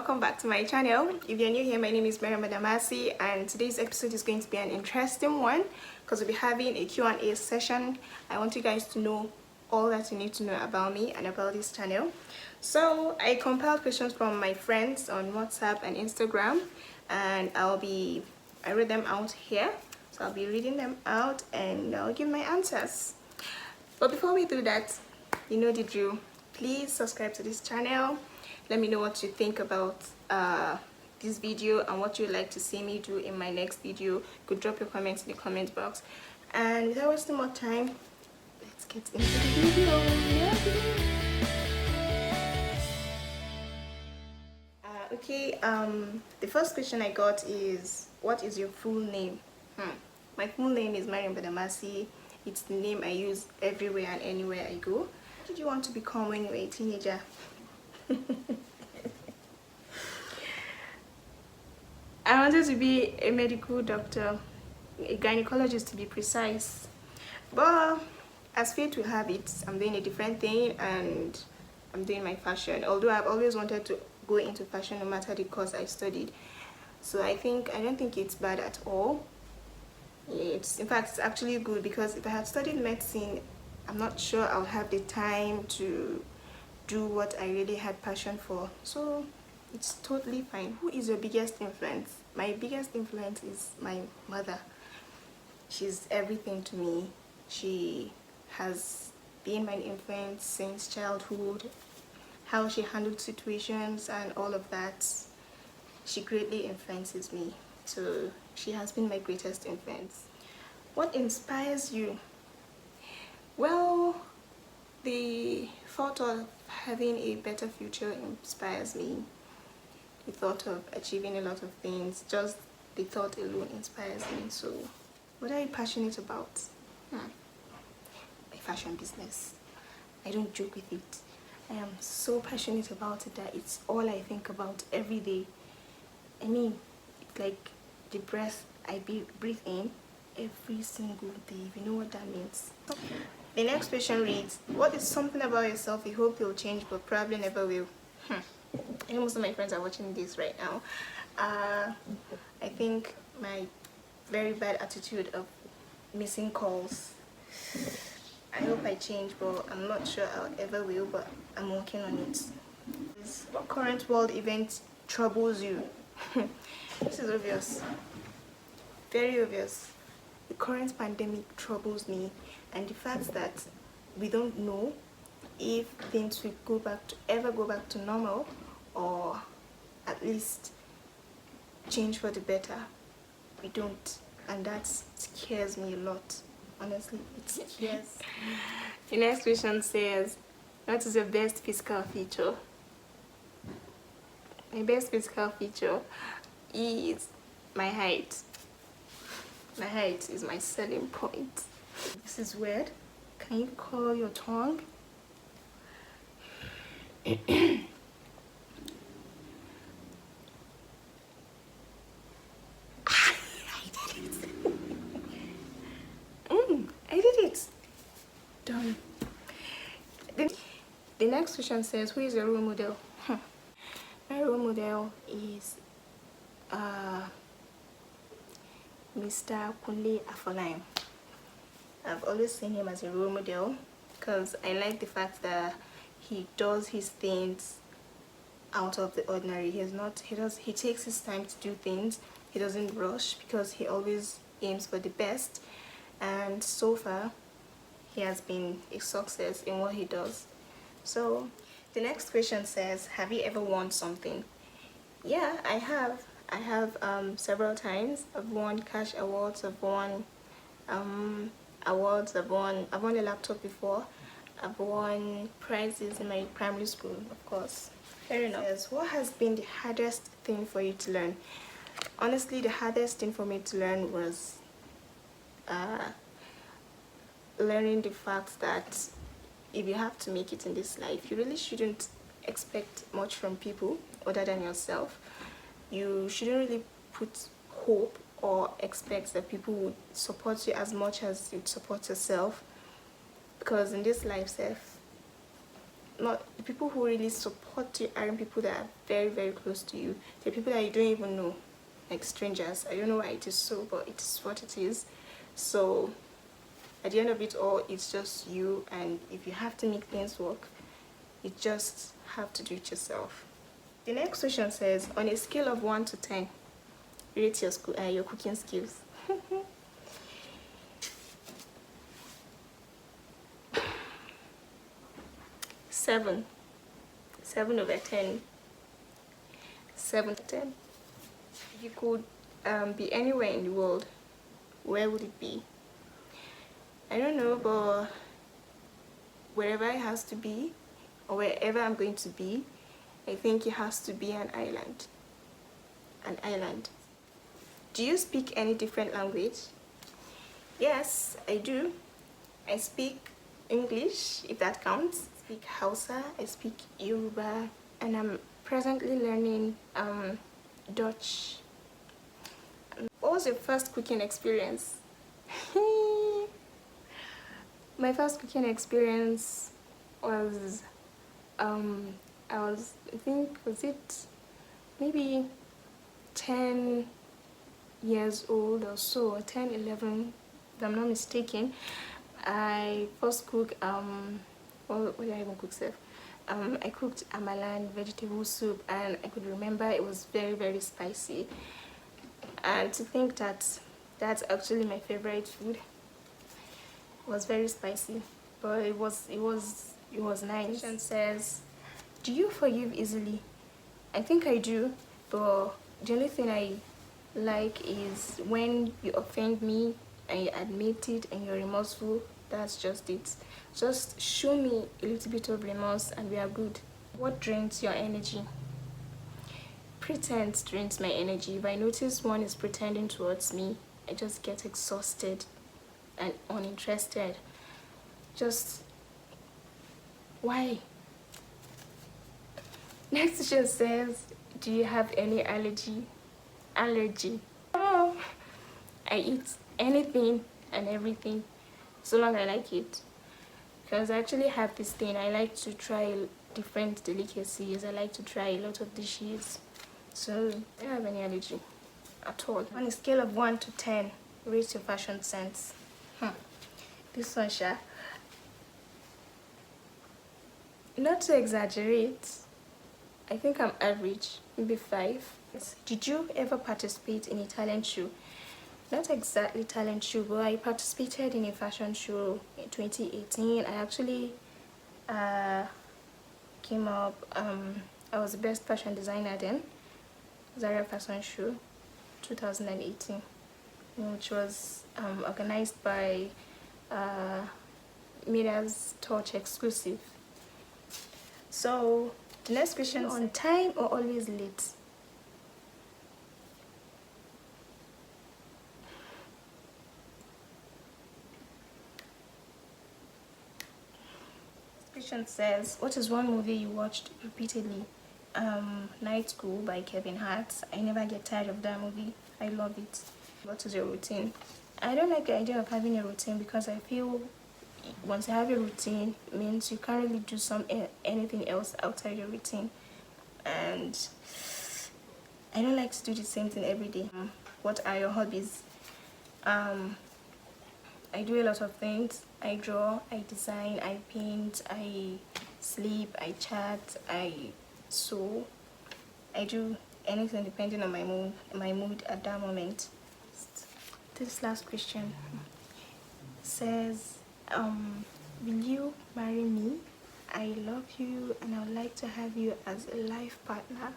welcome back to my channel. If you're new here, my name is Mariam Badamasi, and today's episode is going to be an interesting one because we'll be having a Q&A session. I want you guys to know all that you need to know about me and about this channel. So I compiled questions from my friends on WhatsApp and Instagram, and I read them out here. So I'll be reading them out and I'll give my answers. But before we do that, you know the drill. Please subscribe to this channel. Let me know what you think about this video and what you'd like to see me do in my next video. You could drop your comments in the comment box. And without wasting more time, let's get into the video. The first question I got is, what is your full name? My full name is Mariam Badamasi. It's the name I use everywhere and anywhere I go. What did you want to become when you were a teenager? I wanted to be a medical doctor, a gynecologist to be precise. But as fate will have it, I'm doing a different thing and I'm doing my fashion. Although I've always wanted to go into fashion no matter the course I studied. So I don't think it's bad at all. In fact, it's actually good, because if I had studied medicine, I'm not sure I'll have the time to do what I really had passion for. So it's totally fine. Who is your biggest influence? My biggest influence is my mother. She's everything to me. She has been my influence since childhood. How she handled situations and all of that, she greatly influences me. So she has been my greatest influence. What inspires you? Well, the thought of having a better future inspires me. The thought of achieving a lot of things, just the thought alone inspires me. So what are you passionate about? My fashion business. I don't joke with it. I am so passionate about it that it's all I think about every day. I mean, it's like the breath I breathe in every single day, if you know what that means. The next question reads, what is something about yourself you hope you'll change but probably never will? I know most of my friends are watching this right now. I think my very bad attitude of missing calls. I hope I change, but I'm not sure I'll ever will, but I'm working on it. What current world event troubles you? This is obvious. Very obvious. The current pandemic troubles me, and the fact that we don't know if things will ever go back to normal, or at least change for the better. We don't, and that scares me a lot. Honestly, it scares. The next question says, what is your best physical feature? My best physical feature is my height. My height is my selling point. This is weird. Can you curl your tongue? I did it. I did it. Done. The next question says, who is your role model? My role model is Mr. Kunle Afolayan. I've always seen him as a role model because I like the fact that he does his things out of the ordinary. He takes his time to do things. He doesn't rush because he always aims for the best, and so far he has been a success in what he does. So the next question says, have you ever won something? Yeah, I have several times. I've won cash awards, I've won awards, I've won a laptop before, I've won prizes in my primary school, of course. Fair enough. Yes. What has been the hardest thing for you to learn? Honestly, the hardest thing for me to learn was learning the fact that if you have to make it in this life, you really shouldn't expect much from people other than yourself. You shouldn't really put hope or expect that people would support you as much as you support yourself, because in this life, not the people who really support you aren't people that are very, very close to you. They're people that you don't even know, like strangers. I don't know why it is so, but it is what it is. So at the end of it all, it's just you, and if you have to make things work, you just have to do it yourself. The next question says, on a scale of 1 to 10, rate your cooking skills. 7. 7 over 10. 7 to 10. If you could be anywhere in the world, where would it be? I don't know, but wherever it has to be, or wherever I'm going to be, I think it has to be an island. An island. Do you speak any different language? Yes, I do. I speak English, if that counts. I speak Hausa, I speak Yoruba, and I'm presently learning Dutch. What was your first cooking experience? My first cooking experience was I think was it maybe 10 years old or so, 10, 11, if I'm not mistaken. I first cooked what did I even cook, Seth? I cooked amalan vegetable soup, and I could remember it was very, very spicy. And to think that that's actually my favorite food. It was very spicy, but it was nice. And says, do you forgive easily? I think I do, but the only thing I like is when you offend me and you admit it and you're remorseful. That's just it. Just show me a little bit of remorse and we are good. What drains your energy? Pretense drains my energy. If I notice one is pretending towards me, I just get exhausted and uninterested. Just why? Next question says, do you have any allergy? Oh, I eat anything and everything so long I like it, because I actually have this thing. I like to try different delicacies. I like to try a lot of dishes, so I don't have any allergy at all. On a scale of 1 to 10, rate your fashion sense. This one, Sha. Not to exaggerate, I think I'm average, maybe 5. Did you ever participate in a talent show? Not exactly talent show, but I participated in a fashion show in 2018. I actually came up, I was the best fashion designer then. Zaria Fashion Show 2018, which was organized by Midas Touch Exclusive. So the next question, on time or always late? Question says, what is one movie you watched repeatedly? Night School by Kevin Hart. I never get tired of that movie. I love it. What is your routine? I don't like the idea of having a routine, because I feel once you have a routine, it means you can't really do anything else outside your routine, and I don't like to do the same thing every day. What are your hobbies? I do a lot of things. I draw, I design, I paint, I sleep, I chat, I sew. I do anything depending on my mood at that moment. This last question says, will you marry me? I love you and I would like to have you as a life partner.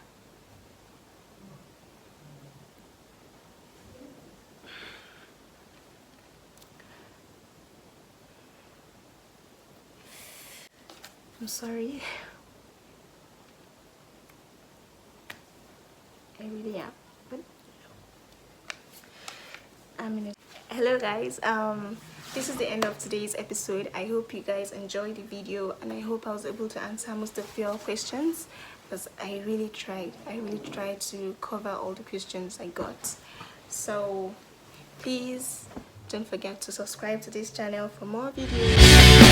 I'm sorry. I really am. But hello guys, this is the end of today's episode. I hope you guys enjoyed the video, and I hope I was able to answer most of your questions, because I really tried to cover all the questions I got. So please don't forget to subscribe to this channel for more videos.